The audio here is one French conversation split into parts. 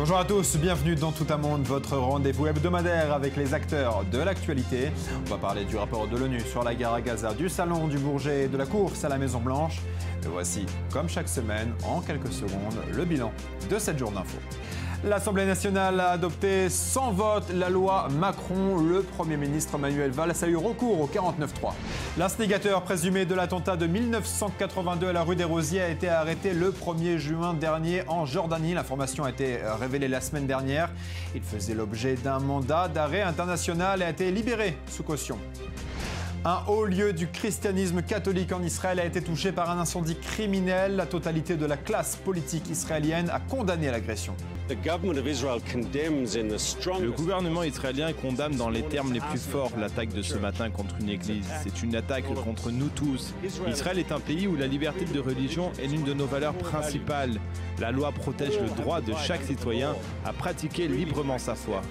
Bonjour à tous, bienvenue dans Tout un monde, votre rendez-vous hebdomadaire avec les acteurs de l'actualité. On va parler du rapport de l'ONU sur la guerre à Gaza, du salon du Bourget et de la course à la Maison-Blanche. Et voici, comme chaque semaine, en quelques secondes, le bilan de 7 jours d'infos. L'Assemblée nationale a adopté sans vote la loi Macron. Le Premier ministre Manuel Valls a eu recours au 49.3. L'instigateur présumé de l'attentat de 1982 à la rue des Rosiers a été arrêté le 1er juin dernier en Jordanie. L'information a été révélée la semaine dernière. Il faisait l'objet d'un mandat d'arrêt international et a été libéré sous caution. Un haut lieu du christianisme catholique en Israël a été touché par un incendie criminel. La totalité de la classe politique israélienne a condamné l'agression. Le gouvernement israélien condamne dans les termes les plus forts l'attaque de ce matin contre une église. C'est une attaque contre nous tous. Israël est un pays où la liberté de religion est l'une de nos valeurs principales. La loi protège le droit de chaque citoyen à pratiquer librement sa foi.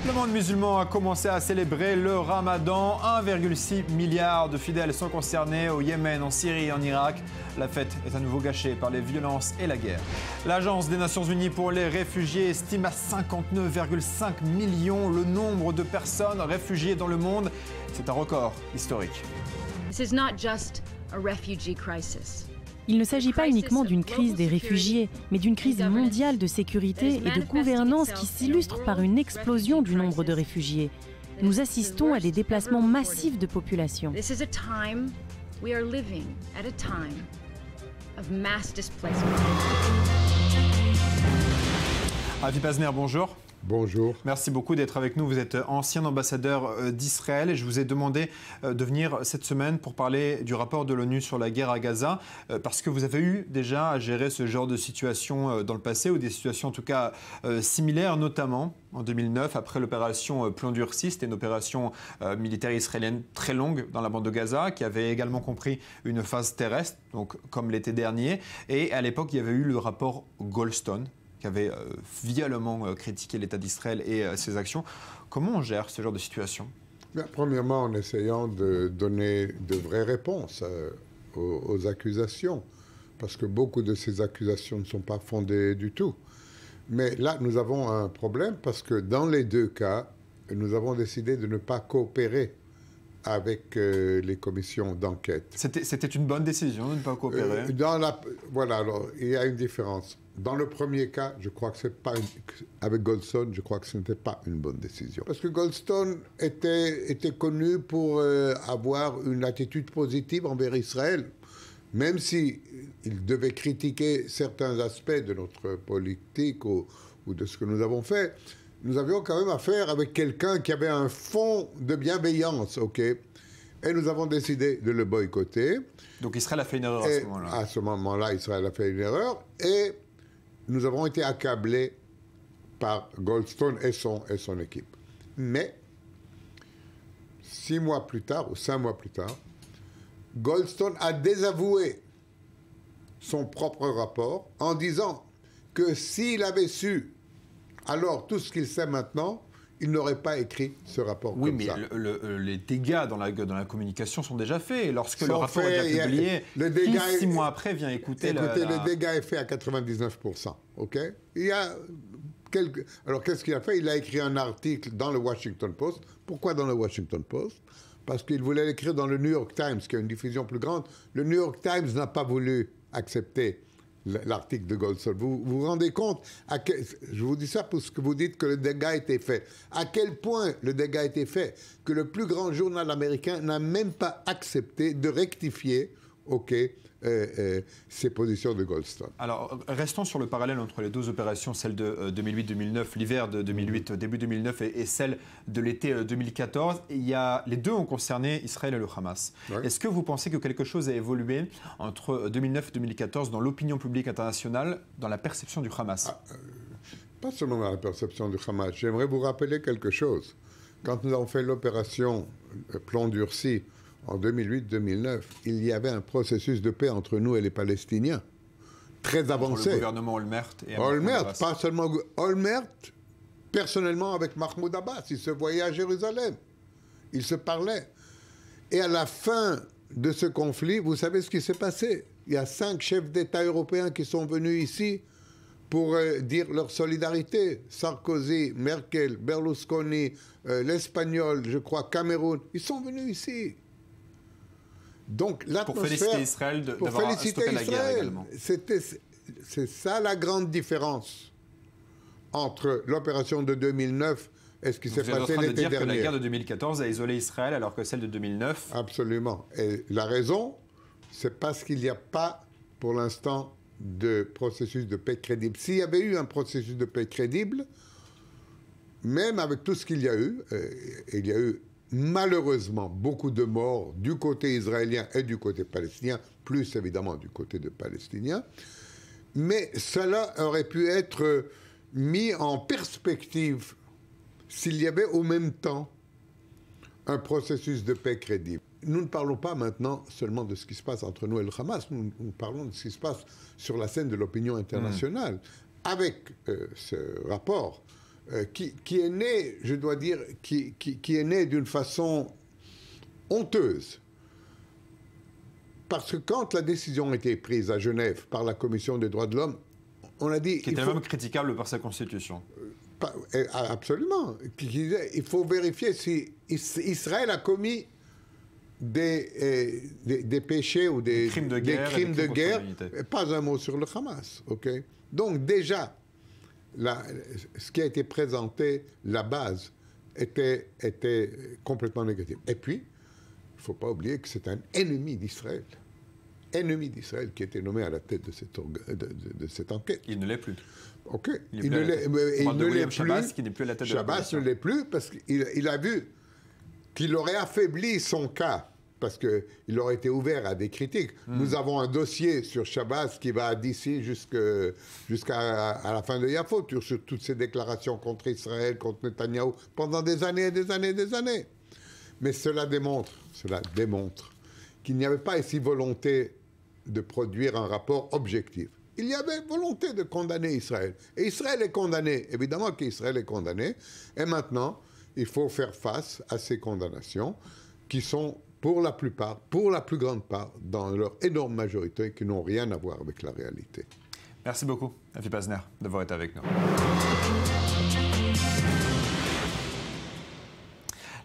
Le monde musulman a commencé à célébrer le Ramadan. 1,6 milliard de fidèles sont concernés au Yémen, en Syrie et en Irak. La fête est à nouveau gâchée par les violences et la guerre. L'Agence des Nations Unies pour les réfugiés estime à 59,5 millions le nombre de personnes réfugiées dans le monde. C'est un record historique. This is not just a refugee crisis. Il ne s'agit pas uniquement d'une crise des réfugiés, mais d'une crise mondiale de sécurité et de gouvernance qui s'illustre par une explosion du nombre de réfugiés. Nous assistons à des déplacements massifs de population. This is a time we are living at a time of mass displacement. Avi Pazner, bonjour. Bonjour. Merci beaucoup d'être avec nous. Vous êtes ancien ambassadeur d'Israël et je vous ai demandé de venir cette semaine pour parler du rapport de l'ONU sur la guerre à Gaza parce que vous avez eu déjà à gérer ce genre de situation dans le passé ou des situations en tout cas similaires, notamment en 2009 après l'opération Plomb durci. C'était une opération militaire israélienne très longue dans la bande de Gaza qui avait également compris une phase terrestre, donc comme l'été dernier. Et à l'époque, il y avait eu le rapport Goldstone qui avait violemment critiqué l'État d'Israël et ses actions. Comment on gère ce genre de situation? Bien, premièrement, en essayant de donner de vraies réponses aux accusations, parce que beaucoup de ces accusations ne sont pas fondées du tout. Mais là, nous avons un problème, parce que dans les deux cas, nous avons décidé de ne pas coopérer avec les commissions d'enquête. C'était une bonne décision de ne pas coopérer. Voilà, alors, il y a une différence. Dans le premier cas, je crois que c'est pas avec Goldstone, je crois que ce n'était pas une bonne décision. Parce que Goldstone était connu pour avoir une attitude positive envers Israël, même si il devait critiquer certains aspects de notre politique ou de ce que nous avons fait. Nous avions quand même affaire avec quelqu'un qui avait un fond de bienveillance, ok? Et nous avons décidé de le boycotter. Donc Israël a fait une erreur à ce moment-là. À ce moment-là, Israël a fait une erreur. Et nous avons été accablés par Goldstone et son équipe. Mais 6 mois plus tard, ou 5 mois plus tard, Goldstone a désavoué son propre rapport en disant que s'il avait su alors tout ce qu'il sait maintenant, il n'aurait pas écrit ce rapport comme ça. Oui, mais les dégâts dans la communication sont déjà faits. Lorsque le rapport est publié, 6 mois après, vient écouter le dégât est fait à 99%. OK? Il y a Alors, qu'est-ce qu'il a fait? Il a écrit un article dans le Washington Post. Pourquoi dans le Washington Post? Parce qu'il voulait l'écrire dans le New York Times, qui a une diffusion plus grande. Le New York Times n'a pas voulu accepter l'article de Goldstone. Vous vous rendez compte, je vous dis ça parce que vous dites que le dégât a été fait. À quel point le dégât a été fait que le plus grand journal américain n'a même pas accepté de rectifier, ces positions de Goldstone. Alors, restons sur le parallèle entre les deux opérations, celle de 2008-2009, l'hiver de 2008, début 2009, et celle de l'été 2014. Les deux ont concerné Israël et le Hamas. Ouais. Est-ce que vous pensez que quelque chose a évolué entre 2009 et 2014 dans l'opinion publique internationale, dans la perception du Hamas? Pas seulement dans la perception du Hamas. J'aimerais vous rappeler quelque chose. Quand nous avons fait l'opération Plomb durci, en 2008-2009, il y avait un processus de paix entre nous et les Palestiniens, très avancé. Entre le gouvernement Olmert et Olmert, pas seulement Olmert, personnellement avec Mahmoud Abbas, ils se voyaient à Jérusalem, ils se parlaient. Et à la fin de ce conflit, vous savez ce qui s'est passé? Il y a 5 chefs d'État européens qui sont venus ici pour dire leur solidarité. Sarkozy, Merkel, Berlusconi, l'Espagnol, je crois, Cameroun, ils sont venus ici. Donc l'atmosphère... Pour féliciter Israël d'avoir stoppé la guerre également. C'est ça la grande différence entre l'opération de 2009 et ce qui s'est passé l'été dernier. Vous êtes en train de dire que la guerre de 2014 a isolé Israël alors que celle de 2009... Absolument. Et la raison, c'est parce qu'il n'y a pas, pour l'instant, de processus de paix crédible. S'il y avait eu un processus de paix crédible, même avec tout ce qu'il y a eu, il y a eu malheureusement beaucoup de morts du côté israélien et du côté palestinien, plus évidemment du côté des Palestiniens, mais cela aurait pu être mis en perspective s'il y avait au même temps un processus de paix crédible. Nous ne parlons pas maintenant seulement de ce qui se passe entre nous et le Hamas, nous parlons de ce qui se passe sur la scène de l'opinion internationale, avec ce rapport qui est né, je dois dire, qui est né d'une façon honteuse. Parce que quand la décision a été prise à Genève par la Commission des droits de l'homme, on a dit... Qui était même critiquable par sa constitution. Absolument. Il faut vérifier si Israël a commis des péchés ou des crimes de guerre, pas un mot sur le Hamas. Okay? Donc déjà, ce qui a été présenté, la base, était complètement négative. Et puis, il ne faut pas oublier que c'est un ennemi d'Israël qui a été nommé à la tête de cette enquête. Il ne l'est plus. OK. Il ne l'est plus. Chabas, qui n'est plus à la tête de la Chabas ne l'est plus parce qu'il a vu qu'il aurait affaibli son cas, parce qu'il aurait été ouvert à des critiques. Nous avons un dossier sur Chabas qui va d'ici jusqu'à la fin de Yafo, sur toutes ces déclarations contre Israël, contre Netanyahou, pendant des années et des années et des années. Mais cela démontre qu'il n'y avait pas ici volonté de produire un rapport objectif. Il y avait volonté de condamner Israël. Et Israël est condamné. Évidemment qu'Israël est condamné. Et maintenant, il faut faire face à ces condamnations qui sont, pour la plupart, pour la plus grande part, dans leur énorme majorité, qui n'ont rien à voir avec la réalité. Merci beaucoup, Avi Pazner, d'avoir été avec nous.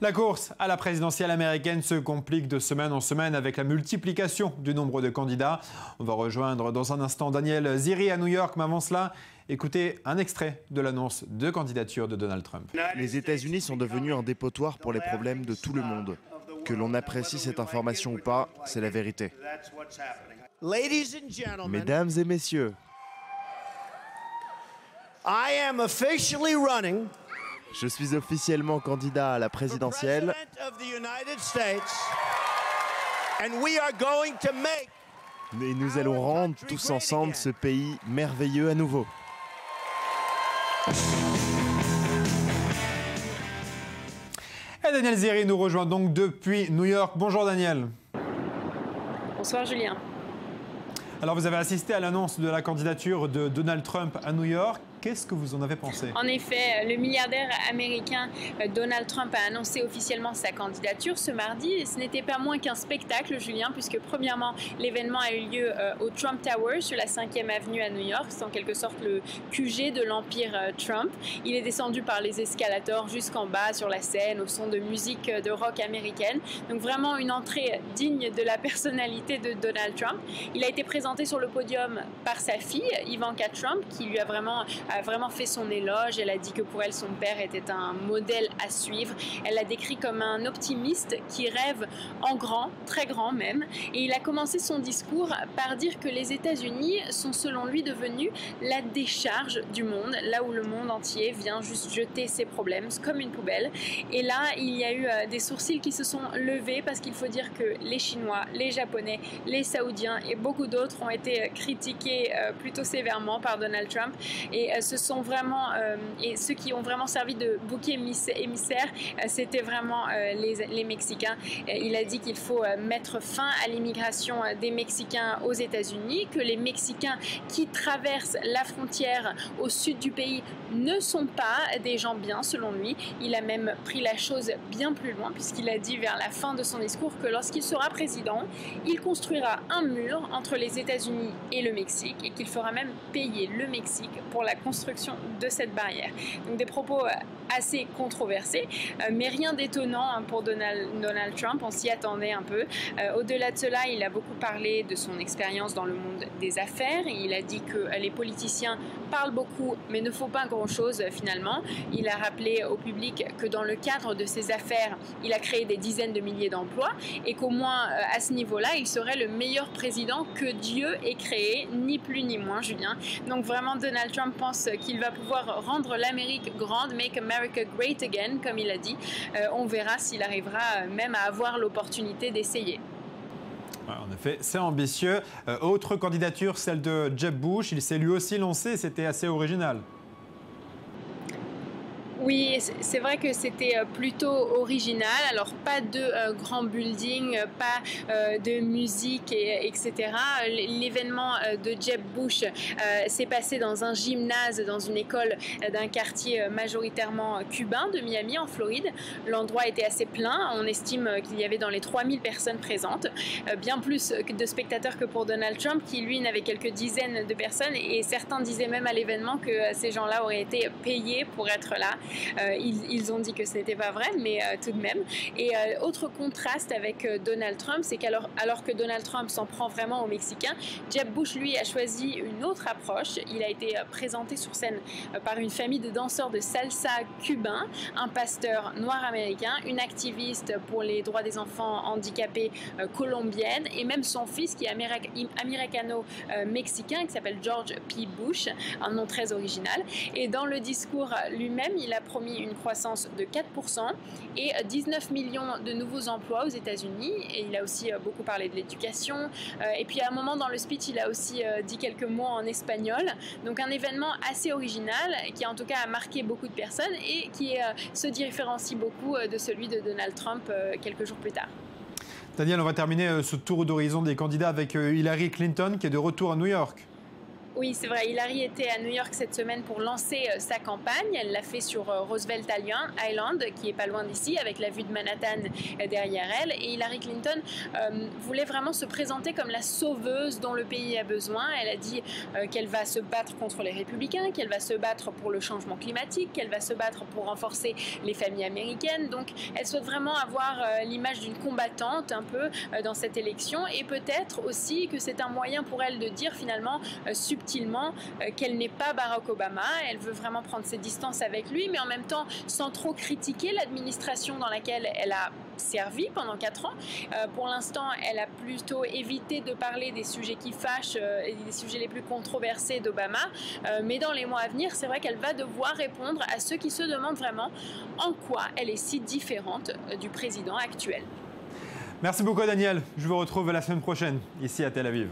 La course à la présidentielle américaine se complique de semaine en semaine avec la multiplication du nombre de candidats. On va rejoindre dans un instant Daniel Ziri à New York, mais avant cela, écoutez un extrait de l'annonce de candidature de Donald Trump. Les États-Unis sont devenus un dépotoir pour les problèmes de tout le monde. Que l'on apprécie cette information ou pas, c'est la vérité. Mesdames et messieurs, je suis officiellement candidat à la présidentielle et nous allons rendre tous ensemble ce pays merveilleux à nouveau. Et Daniel Ziri nous rejoint donc depuis New York. Bonjour Daniel. Bonsoir Julien. Alors vous avez assisté à l'annonce de la candidature de Donald Trump à New York. Qu'est-ce que vous en avez pensé? En effet, le milliardaire américain Donald Trump a annoncé officiellement sa candidature ce mardi. Et ce n'était pas moins qu'un spectacle, Julien, puisque premièrement, l'événement a eu lieu au Trump Tower sur la 5e avenue à New York. C'est en quelque sorte le QG de l'empire Trump. Il est descendu par les escalators jusqu'en bas sur la scène au son de musique de rock américaine. Donc vraiment une entrée digne de la personnalité de Donald Trump. Il a été présenté sur le podium par sa fille, Ivanka Trump, qui lui a vraiment fait son éloge. Elle a dit que pour elle, son père était un modèle à suivre. Elle l'a décrit comme un optimiste qui rêve en grand, très grand même. Et il a commencé son discours par dire que les États-Unis sont selon lui devenus la décharge du monde, là où le monde entier vient juste jeter ses problèmes comme une poubelle. Et là, il y a eu des sourcils qui se sont levés parce qu'il faut dire que les Chinois, les Japonais, les Saoudiens et beaucoup d'autres ont été critiqués plutôt sévèrement par Donald Trump. Et ce sont vraiment, et ceux qui ont vraiment servi de bouc émissaire, c'était vraiment les Mexicains. Il a dit qu'il faut mettre fin à l'immigration des Mexicains aux États-Unis, que les Mexicains qui traversent la frontière au sud du pays ne sont pas des gens bien, selon lui. Il a même pris la chose bien plus loin, puisqu'il a dit vers la fin de son discours que lorsqu'il sera président, il construira un mur entre les États-Unis et le Mexique et qu'il fera même payer le Mexique pour la construction de cette barrière. Donc des propos assez controversés, mais rien d'étonnant pour Donald Trump, on s'y attendait un peu. Au-delà de cela, il a beaucoup parlé de son expérience dans le monde des affaires. Il a dit que les politiciens parlent beaucoup, mais ne font pas grand-chose finalement. Il a rappelé au public que dans le cadre de ses affaires, il a créé des dizaines de milliers d'emplois et qu'au moins à ce niveau-là, il serait le meilleur président que Dieu ait créé, ni plus ni moins, Julien. Donc vraiment, Donald Trump pense qu'il va pouvoir rendre l'Amérique grande, make America great again, comme il a dit. On verra s'il arrivera même à avoir l'opportunité d'essayer. En effet, c'est ambitieux. Autre candidature, celle de Jeb Bush. Il s'est lui aussi lancé, c'était assez original. Oui, c'est vrai que c'était plutôt original. Alors, pas de grands buildings, pas de musique, etc. L'événement de Jeb Bush s'est passé dans un gymnase, dans une école d'un quartier majoritairement cubain de Miami, en Floride. L'endroit était assez plein. On estime qu'il y avait dans les 3000 personnes présentes. Bien plus de spectateurs que pour Donald Trump, qui, lui, n'avait quelques dizaines de personnes. Et certains disaient même à l'événement que ces gens-là auraient été payés pour être là. Ils ont dit que ce n'était pas vrai, mais tout de même. Et autre contraste avec Donald Trump, c'est qu'alors que Donald Trump s'en prend vraiment aux Mexicains, Jeb Bush, lui, a choisi une autre approche. Il a été présenté sur scène par une famille de danseurs de salsa cubains, un pasteur noir américain, une activiste pour les droits des enfants handicapés colombienne, et même son fils qui est américano-mexicain, qui s'appelle George P. Bush, un nom très original. Et dans le discours lui-même, il a promis une croissance de 4% et 19 millions de nouveaux emplois aux États-Unis. Et il a aussi beaucoup parlé de l'éducation. Et puis à un moment dans le speech, il a aussi dit quelques mots en espagnol. Donc un événement assez original qui en tout cas a marqué beaucoup de personnes et qui se différencie beaucoup de celui de Donald Trump quelques jours plus tard. Daniel, on va terminer ce tour d'horizon des candidats avec Hillary Clinton qui est de retour à New York. Oui, c'est vrai. Hillary était à New York cette semaine pour lancer sa campagne. Elle l'a fait sur Roosevelt Island, qui est pas loin d'ici, avec la vue de Manhattan derrière elle. Et Hillary Clinton voulait vraiment se présenter comme la sauveuse dont le pays a besoin. Elle a dit qu'elle va se battre contre les républicains, qu'elle va se battre pour le changement climatique, qu'elle va se battre pour renforcer les familles américaines. Donc, elle souhaite vraiment avoir l'image d'une combattante un peu dans cette élection, et peut-être aussi que c'est un moyen pour elle de dire finalement subtilement qu'elle n'est pas Barack Obama. Elle veut vraiment prendre ses distances avec lui, mais en même temps sans trop critiquer l'administration dans laquelle elle a servi pendant 4 ans. Pour l'instant, elle a plutôt évité de parler des sujets qui fâchent et des sujets les plus controversés d'Obama. Mais dans les mois à venir, c'est vrai qu'elle va devoir répondre à ceux qui se demandent vraiment en quoi elle est si différente du président actuel. Merci beaucoup Daniel. Je vous retrouve la semaine prochaine ici à Tel Aviv.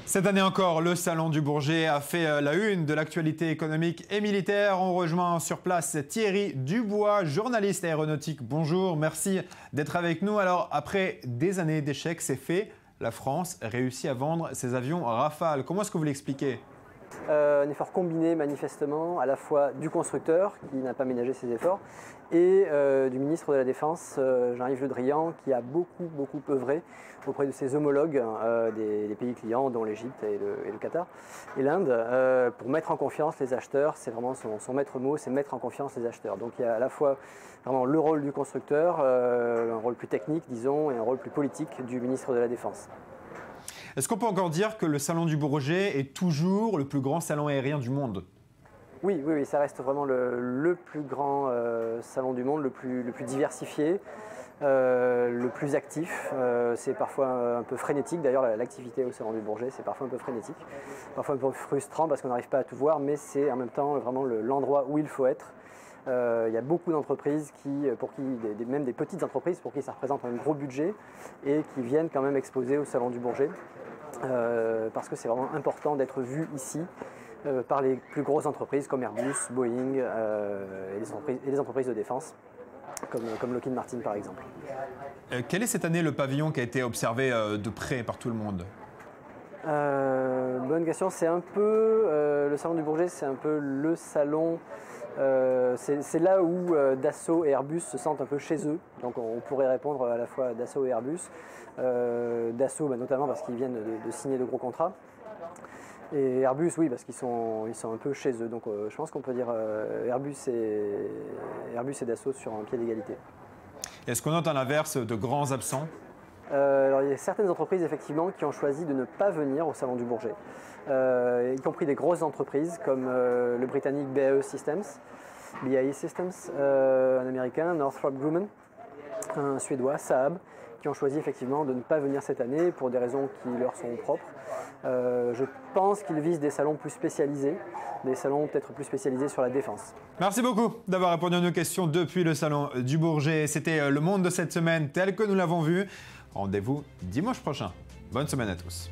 Cette année encore, le Salon du Bourget a fait la une de l'actualité économique et militaire. On rejoint sur place Thierry Dubois, journaliste aéronautique. Bonjour, merci d'être avec nous. Alors, après des années d'échecs, c'est fait. La France réussit à vendre ses avions Rafale. Comment est-ce que vous l'expliquez ? Un effort combiné manifestement à la fois du constructeur qui n'a pas ménagé ses efforts et du ministre de la Défense Jean-Yves Le Drian qui a beaucoup œuvré auprès de ses homologues des pays clients dont l'Égypte et le Qatar et l'Inde pour mettre en confiance les acheteurs. C'est vraiment son maître mot, c'est mettre en confiance les acheteurs. Donc il y a à la fois vraiment le rôle du constructeur, un rôle plus technique disons et un rôle plus politique du ministre de la Défense. Est-ce qu'on peut encore dire que le Salon du Bourget est toujours le plus grand salon aérien du monde ? Oui, ça reste vraiment le plus grand salon du monde, le plus diversifié, le plus actif. C'est parfois un peu frénétique. D'ailleurs, l'activité au Salon du Bourget, c'est parfois un peu frénétique, parfois un peu frustrant parce qu'on n'arrive pas à tout voir, mais c'est en même temps vraiment l'endroit où il faut être. Il y a beaucoup d'entreprises même des petites entreprises pour qui ça représente un gros budget et qui viennent quand même exposer au Salon du Bourget. parce que c'est vraiment important d'être vu ici par les plus grosses entreprises comme Airbus, Boeing et les entreprises de défense, comme Lockheed Martin par exemple. Quel est cette année le pavillon qui a été observé de près par tout le monde? Bonne question, c'est un peu, le salon du Bourget, c'est un peu le salon, c'est là où Dassault et Airbus se sentent un peu chez eux, donc on pourrait répondre à la fois à Dassault et Airbus. Dassault notamment parce qu'ils viennent de signer de gros contrats, et Airbus oui parce qu'ils sont un peu chez eux, donc je pense qu'on peut dire Airbus et Dassault sur un pied d'égalité. Est-ce qu'on note à l'inverse de grands absents? Alors, il y a certaines entreprises effectivement qui ont choisi de ne pas venir au salon du Bourget, y compris des grosses entreprises comme le britannique BAE Systems, un américain, Northrop Grumman, un suédois, Saab, qui ont choisi effectivement de ne pas venir cette année pour des raisons qui leur sont propres. Je pense qu'ils visent des salons plus spécialisés, des salons peut-être plus spécialisés sur la défense. Merci beaucoup d'avoir répondu à nos questions depuis le salon du Bourget. C'était Le Monde de cette semaine tel que nous l'avons vu. Rendez-vous dimanche prochain. Bonne semaine à tous.